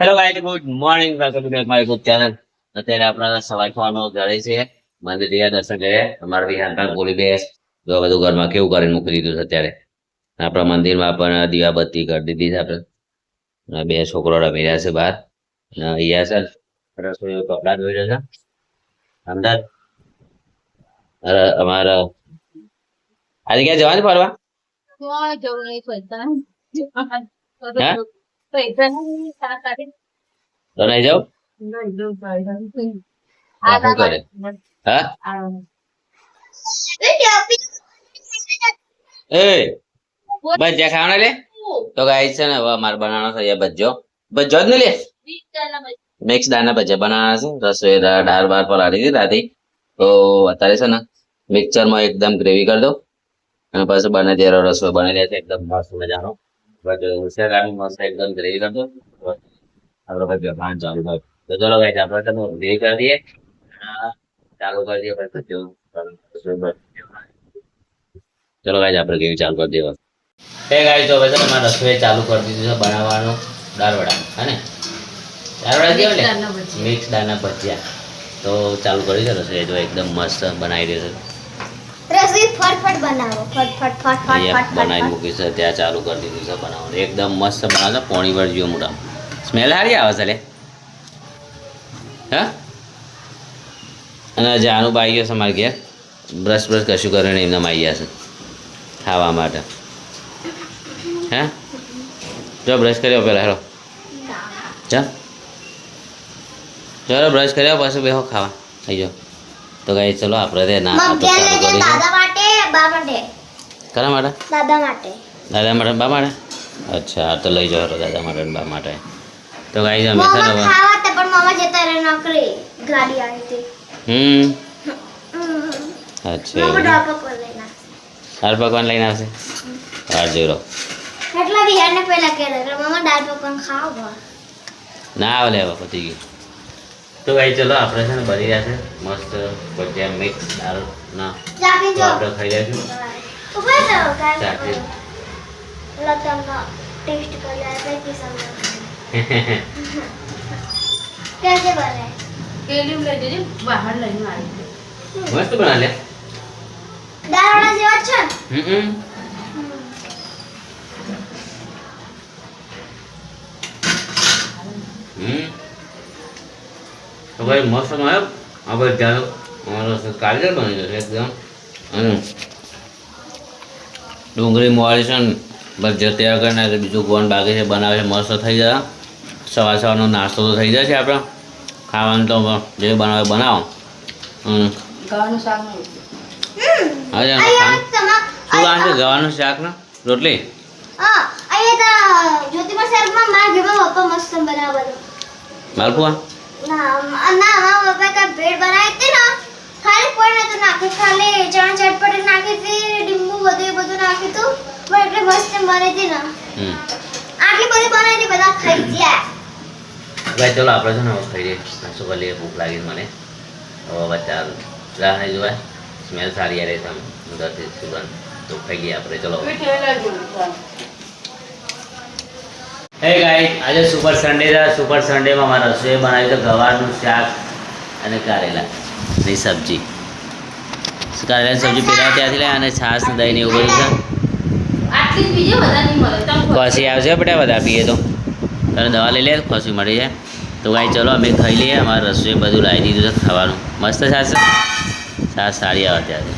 Hello guys, good morning. Welcome to my YouTube channel. અત્યારે આપણા સવાર થવાનો ઘરે છે. મંદિરે દર્શન કરીએ. અમારા વિહાર બોલી બે જો બધું ઘરમાં કેવું કરીને મૂકી દીધું છે અત્યારે. આપણા મંદિરમાં પણ દીવાબત્તી કરી દીધી છે આપણે. અને બે છોકરો રમી રહ્યા છે બહાર. અને અહીંયા છે રસોઈ કપડા ધોઈ રહ્યા છે અંદર. અમારા આજે ક્યાં જવાનું ફરવા? જવું નહીં પૈસા હા, પૈસા નહીં તો નહીં જાવ. શું કરે? હા, એ ભજીયા ખાવાના લે. તો ગાઈ છે ને હવે મારે બનાવવાનો છે અહીંયા ભજીયો. ભજીયો જ ને લે, મિક્સ દાળના ભજીયા બનાવવાના છે. રસોઈ દાળ બાર પલાળી દીધી રાતે. તો અત્યારે છે ને મિક્સરમાં એકદમ ગ્રેવી કરી દો અને પછી બને ત્યારે રસોઈ બની રહે છે એકદમ મસ્ત મજાનો. શેકાની મસ્ત એકદમ ગ્રેવી કરી દો. આપણે ભજીયા ખાવાનું ચાલુ થાય. તો ચલો ગાઈ આપણે છે ને ગ્રેવી કરી દઈએ. ચાલુ કરી દઈએ પછી ભજીયો રસોઈ બની. ચલો ગાઈ આપણે ગ્રેવી ચાલુ કરી દઈએ. હે ગાઈ તો હવે મારે રસોઈ ચાલુ કરી દીધું છે બનાવવાનું. દાળવડા હે ને, દાળવડા કેવા લે મિક્સ દાળના ભજીયા. તો ચાલુ કરી છે રસોઈ જો એકદમ મસ્ત બનાવી દે છે. રસોઈ ફટફટ બનાવો, ફટફટ અહીંયા બનાવી મૂકી છે ત્યાં ચાલુ કરી દીધું છે બનાવવાનું. એકદમ મસ્ત બનાવે છે. પોણી વળ જેવું મોટા સ્મેલ સારી આવે છે લે. હા, અને જાનું બાઈ ગયો છે મારે ઘેર. બ્રશ કશું કરીને એમને આવી ગયા છે ખાવા માટે. હે જો બ્રશ કર્યો પેલા હેરો ચાલ ચલો બ્રશ કર્યો પછી બેહો ખાવા થઈ જાઓ. તો ગાઈ ચલો આપણે તે ના દાદા માટે બા માટે કરા માટે દાદા માટે દાદા માટે બા માટે. અચ્છા તો લઈ જાઓ દાદા માટે બા માટે. તો ગાઈ અમે છે ને ખાવા તે પણ મામા જતા રહે નોકરી ગાડી આવી હતી. અચ્છા મામા દાળ પકવાન લઈને દાળ પકવાન લઈને આવશે. વાર જોઈ રહો એટલા બિહારને પહેલા કહે મામા દાળ પકવાન ખાવા ના આવે લેવા પતી ગયું. તો ગાઈ ચલો આપણે છે ને બની રહ્યા છે મસ્ત ભજીયા મિક્સ દાળ ના. તો આપણે ખાઈ લઈશું. ઉભા રહો ચાખી. ગાઈસ લતમનો ટેસ્ટ કરી આવે કે સમજ कैसे बने કેલિયમ લઈ જજે બહાર લઈને આવી મસ્ત બના લે. દાળવાળા જેવા છે તો ભાઈ મસ્ત બનાવ્યો. આપણે ત્યાં અમારો કારીગર બની જશે એકદમ. અને ડુંગળી મોળી છે ને ભજીયા તૈયાર કરી નાખે. બીજું કોણ બાકી છે બનાવે છે મસ્ત થઈ જાય. સવારનો નાસ્તો તો થઈ જશે આપણે. ખાવાનું તો જે બનાવે બનાવો. ગવાનું શાક હા શું કામ છે ગવાનું શાક ને રોટલી. હા અહીંયા તો જ્યોતિબા શહેરમાં મારા ઘરમાં પપ્પા મસ્ત બનાવે માલપુઆ ના મારા પપ્પા કા બ્રેડ બનાવી હતી ને ખાલી કોઈ નતું નાખ્યું ખાલી ચણા ચટપટી નાખી હતી લીંબુ બધું નાખ્યું હતું પણ એટલે મસ્ત બની હતી ને આટલી બધી બનાવી હતી બધા ખાઈ ગયા. ભાઈ ચલો આપણે છે ને હવે ખાઈ લઈએ. નાસ્તો કરી લઈએ. ભૂખ લાગી મને હવે ચાલ રાહ નહીં જોવાય. સ્મેલ સારી આવે છે અંદરથી સુગંધ. તો ખાઈ લઈએ આપણે ચલો. હે ગાઈસ આજે સુપર સન્ડે છે. સુપર સન્ડેમાં મારે રસોઈ બનાવી છે ગવારનું શાક અને કારેલાની સબ્જી. કારેલાની સબ્જી પહેલાં ત્યાંથી લે અને છાશ દહીં ને એવું બધું છે. આટલી બીજે બધા નહીં મળે તમ ખોસી આવશે બેટા બધા પીએ તો તને દવા લઈ લે ખોસી મળી જાય. તો ગાઈ ચલો અમે ખાઈ લઈએ. અમારે રસોઈ બધું લાવી દીધું છે ખાવાનું. મસ્ત છાશ છાશ સારી આવે ત્યારે.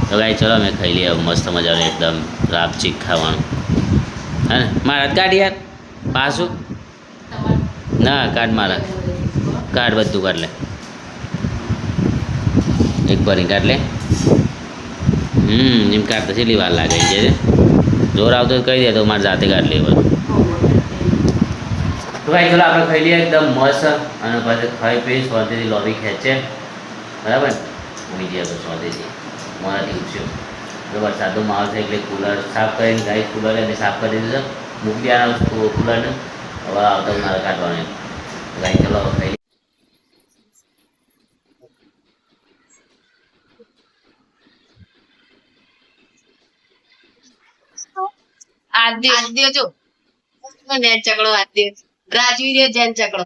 તો ગાઈ ચલો અમે ખાઈ લઈએ મસ્ત મજાનું એકદમ રાપચીક ખાવાનું. હા ને મારા કાઢ યાર પાછું ના કાઢ મારા કાઢ બધું કાઢ લે. એક ભરી કાઢ લે. એમ કાઢતા છેલ્લી વાર લાગે છે. જોર આવતો કહી દે તો મારે જાતે કાઢ લે બધું. તો ભાઈ ચલો આપણે ખાઈ લઈએ એકદમ મસ્ત. અને પછી ખાઈ પી સ્વાદથી લોબી ખેંચે બરાબર ને ઉમી જાય તો સ્વાદથી મોડાથી ઉઠ્યું. તો વરસાદનો માહોલ છે એટલે કુલર સાફ કરીને ગાઈ કુલર એને સાફ કરી દીધું છે. મૂકી દેવાનું કુલરને. હવે આવતા મારે કાઢવાનું. ગાઈ ચલો ખાઈ લઈએ. આદ્ય જો મને ચકડો આદ્ય ગ્રાજવી રહ્યો જેન ચકડો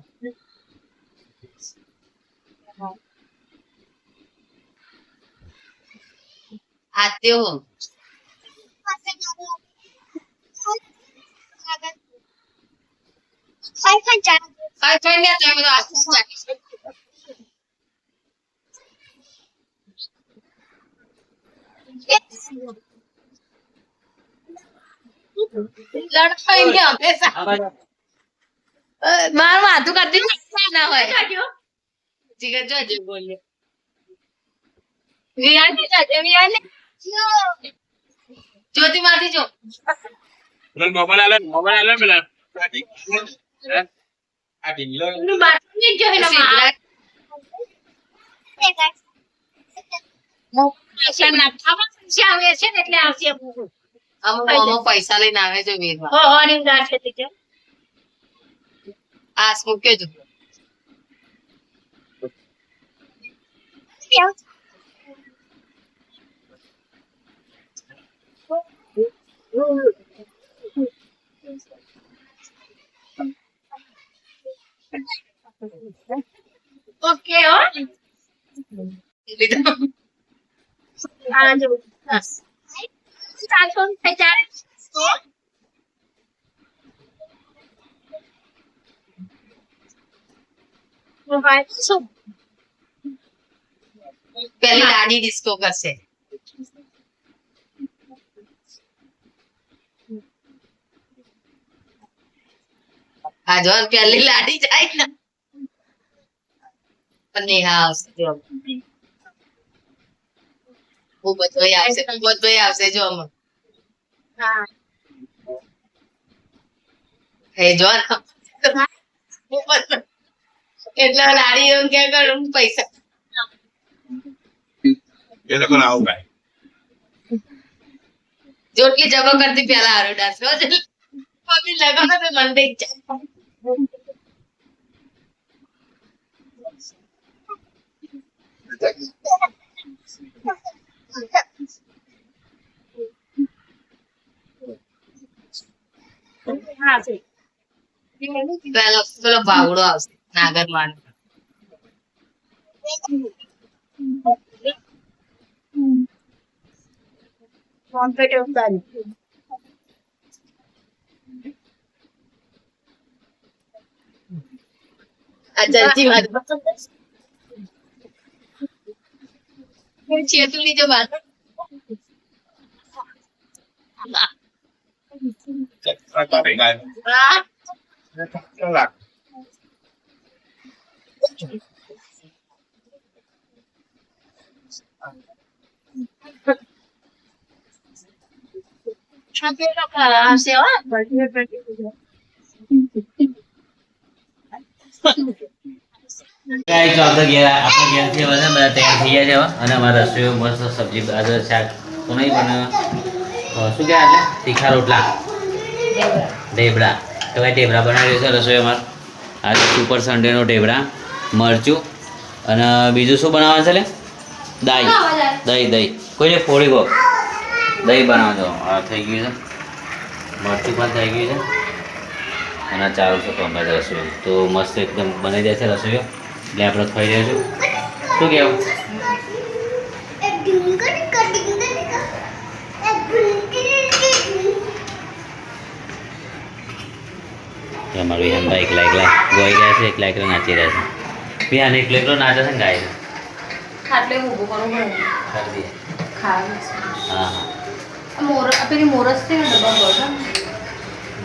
આત્યો કઈ ને તમે તો લડખાઈ ગયા હંમેશા મારું માથું કરતી ના હોય જીગર જોજે બોલે વિયાને જોજે વિયાને જ્યોતિ માંથી જો મોબાઈલ આલે પેલા આ ઢીંગલો નું બાથરૂમ ની જો એના માં પૈસા ના ખાવા પૈસા આવે છે ને એટલે આવશે અમુક પૈસા લઈને આવે છે વીરમાં હો ની ગાંઠ હતી કે આસ મૂક્યો જો ઓકે હો આ જો ચાલતો થઈ જાય મોબાઈલ શું પેલી લાડી ડિસ્કો કરશે આ જો પેલી લાડી જાય ને પણ નેહા આવશે જો હું બધોય આવશે જો અમે હા હે જો એટલે લાડી એવું કે કરું પૈસા એ લોકો ના આવું કાંઈ જોટલી જગો કરતી પેલા હારો ડાન્સ મમ્મી લગાવો તો મન થઈ જાય હા છે પેલો બાવડો આવશે નાગર માન કોમ્પ્યુટર ઉતારી આ જલ્દી વાત ચેતુની જો વાત કલાક કોમ્પ્યુટર કરાવશે હો ગાઈસ તો આપણે ઘેર થી બધા તૈયાર થઈ ગયા છે હવે. અને અમારા રસોઈ મસ્ત સબ્જી આજે શાક તો નહીં પણ શું કહેવાય એટલે તીખા રોટલા ઢેબરા તો ભાઈ ઢેબરા બનાવી છે રસોઈ અમારે આજે સુપર સન્ડેનો ઢેબરા મરચું અને બીજું શું બનાવવાનું છે લે દહીં કોઈને ફોડી ગો દહીં બનાવજો આ થઈ ગયું છે મરચું પણ થઈ ગયું છે અને ચાલુ છે પંપાજ રસોઈ તો મસ્ત એકદમ બની જાય છે રસોઈઓ એટલે આપણે ખાઈ રહ્યા છું શું કહેવું અમારું વિહાનભાઈ એકલા ગોઈ ગયા છે એકલા નાચી રહ્યા છે વિહાન એકલો નાચે છે ને ગાય ખાટલે ઊભું કરવું પડે કરી દઈએ ખાવાનું હા પેલી મોરસ છે ને ડબ્બા પર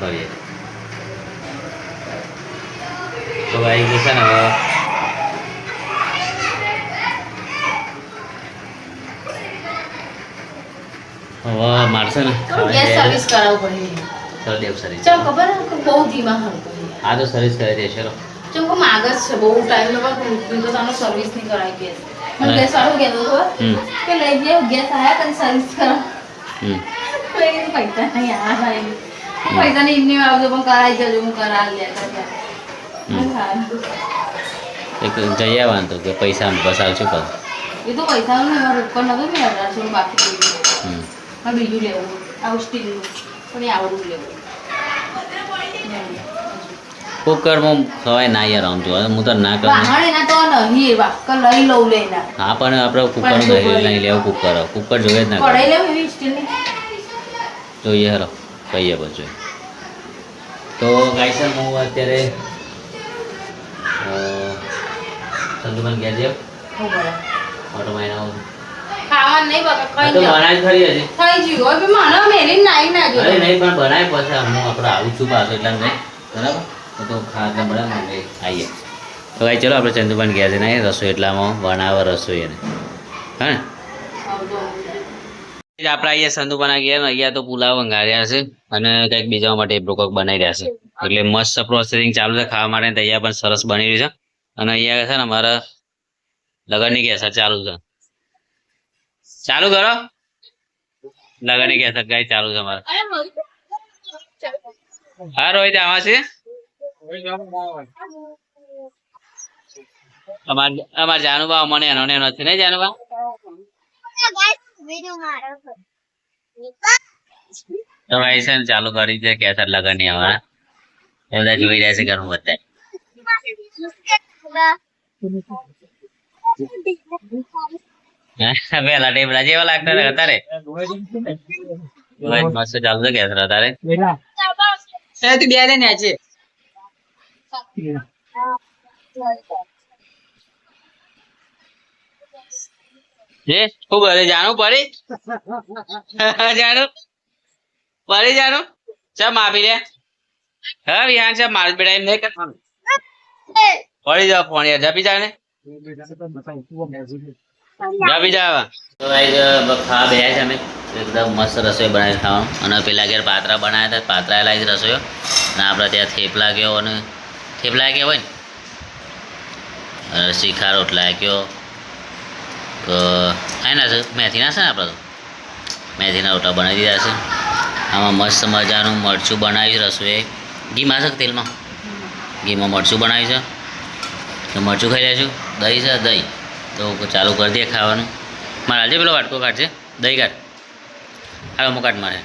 ભરીએ તો ભાઈ જશે ને હવે મારશે ને ગેસ સર્વિસ કરાવવું પડે ચલો દેવ સર્વિસ ચમ ખબર હે કે બહુ ધીમા હલકો આ તો સર્વિસ કરી દે ચલો ચમ કો માગસ છે બહુ ટાઈમ લગા તો તાનો સર્વિસ નહીં કરાય ગેસ મને ગેસ વાળો કહેતો હતો કે લઈ જાવ ગેસ આયા કરી સર્વિસ કરો લઈ પૈસા નહીં આ ભાઈ પૈસા ની ઇન્ની આવજો પણ કરાઈ જજો હું કરાવી લેતા ત્યાં એક જઈ આવવાનું તો કે પૈસા બસ આવશું કર એ તો પૈસા ને મારે ઉપર નતો મેં 1800 બાકી દીધું મારે બીજું લેવું આવું સ્ટીલનું પણ એ આવડું લેવું કુકરમાં ખવાય ના યાર આમ જોવા હું તો ના કરું વાહણ એના તો નહીં એવા કે લઈ લઉં લેના હા પણ આપણે કુકર નહીં લેવું કુકર જોઈએ જ ના કઢાઈ લેવું એવી સ્ટીલની જોઈએ હેરો કહીએ પછી તો ગાઈસ હું અત્યારે સંતુબન ગયા છે ઓટો માઈના ખાવાનું નહીં બકા તો કઈ બનાવી ખરી હજી થઈ ગયું હવે મને મેરી નાઈ ના જો અરે નહીં પણ બનાય પછી હું આપણે આવું છું પાછો એટલે નહીં બરાબર તો ખાવા બનાવ મને આવીએ તો ભાઈ ચલો આપણે ચંદુબાન ગયા છે ને રસોઈ એટલામાં બનાવે રસોઈ એને હા ને આપણે અહીંયા સંતુબાના ગયા ને અહીંયા તો પુલાવ વંગાર્યા છે અને કંઈક બીજા માટે બ્રોકોક બનાવી રહ્યા છે એટલે મસ્ત પ્રોસેસિંગ ચાલુ છે ખાવા માટે તૈયાર પણ સરસ બની રહ્યું છે અને અહીંયા છે ને અમારા લગનની કેસર ચાલુ છે ચાલુ કરો લગનની કેસર ગાય ચાલુ છે અમારે હા રોહિત આમાં છે અમાર જાનુબા મને એનો ને નથી ને જાનુબા તો ભાઈ છે ને ચાલુ કરી છે કેસર લગન ની અમારા એ બધા જોઈ રહ્યા છે ઘણું બધા પેલા ટેબલા જેવા લાગતા હતા રે મસ્ત ચાલુ છે કેસર તારે તું બે ને આજે ખૂબ જાણું પડી જાણું પડી જાણું ચા માપી રે હા વિહાન છે માર બેડા એમ નહીં કરવાનું પડી જાવ ફોન યાર જપી જાય ને જપી જાવ તો ખાવા બે છે અમે એકદમ મસ્ત રસોઈ બનાવી ખાવાનું અને પેલા ઘેર પાત્રા બનાવ્યા હતા પાત્રા લાવી રસોઈઓ અને આપણે ત્યાં થેપલા ગયો અને થેપલા ગયો હોય ને શીખા રોટલા ગયો તો ના છે મેથીના છે ને આપણે તો મેથીના રોટલા બનાવી દીધા છે આમાં મસ્ત મજાનું મરચું બનાવ્યું રસોઈ ઘીમાં છે તેલમાં ઘીમાં મરચું બનાવ્યું છે તો મરચું ખાઈ લઈશું દહીં છે દહીં તો ચાલુ કરી દઈએ ખાવાનું મારે આજે પેલો વાટકો કાઢશે દહીં કાઢ હાલો હું કાઢ મારે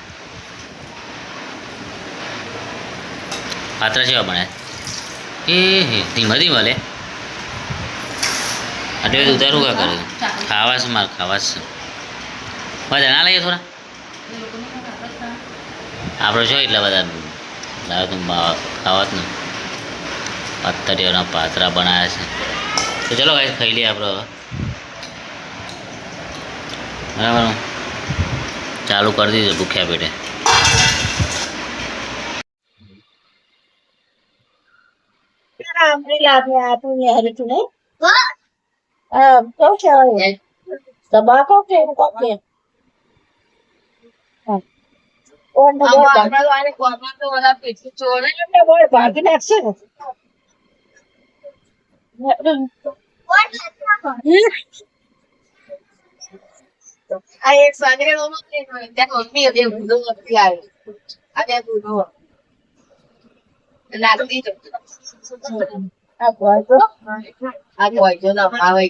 પાત્રા જેવા બને એ ધીમે ધીમે લે એટલે ઉતારું કા કરે ખાવા છે મારે ખાવા છે બધા ના લઈએ થોડા આપણે જો એટલા બધા લાવે તો ખાવા જ ને પથ્થરીઓના પાત્રા બનાવ્યા છે તો ચલો કાંઈ ખાઈ લઈએ આપણે હવે બરાબર ચાલુ કરી દીધું ભૂખ્યા પેટે આ એક સાગરે નો ત્યાં મમ્મી એ બધું નથી આવી આ ત્યાં બધું લાગી દીધું આ કોઈ જો ના આવે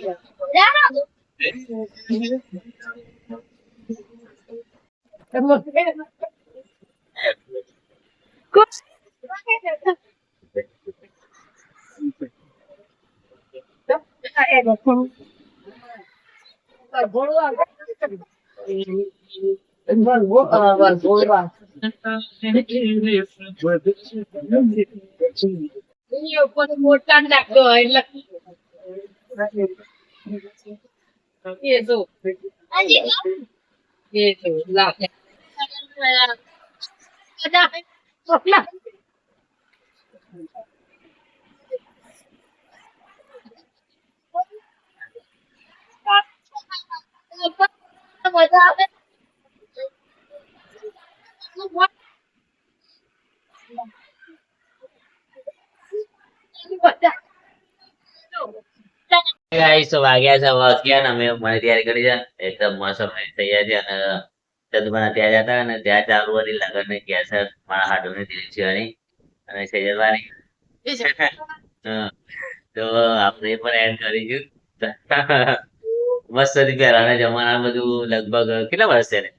મોટા નાખતો એટલે એ તો લાગે મજા આવે તો વાગ્યા છે હવે અગિયાર અમે મને તૈયારી કરી છે એકદમ મસ્ત તૈયાર છે અને ચંદુબાના ત્યાં જતા અને ત્યાં ચાલુ હતી લગન ને કેસર મારા હાડુની દિલચીવાની અને સૈયદવાની તો આપણે પણ એડ કરીશું મસ્ત હતી પહેલાના જમાના બધું લગભગ કેટલા વર્ષ છે ને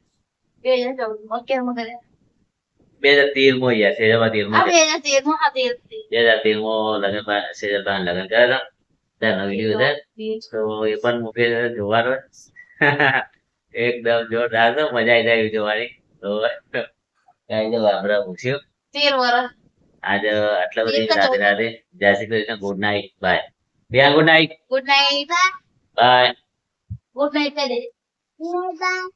2013 યાર સેજલમાં 13 આ 2013 માં આ 2013 લગન સેજલમાં લગન કર્યા હતા ત્યાંનો વિડીયો છે તો એ પણ મૂકે છે જોવાનો એકદમ જોરદાર છે મજા આવી જાય જોવાની તો કઈ જો આપણે પૂછ્યું 13 વર્ષ આજે આટલા બધી રાતે રાતે જય Shri Krishna good night bye good night good night bye good night કહી દે Bye.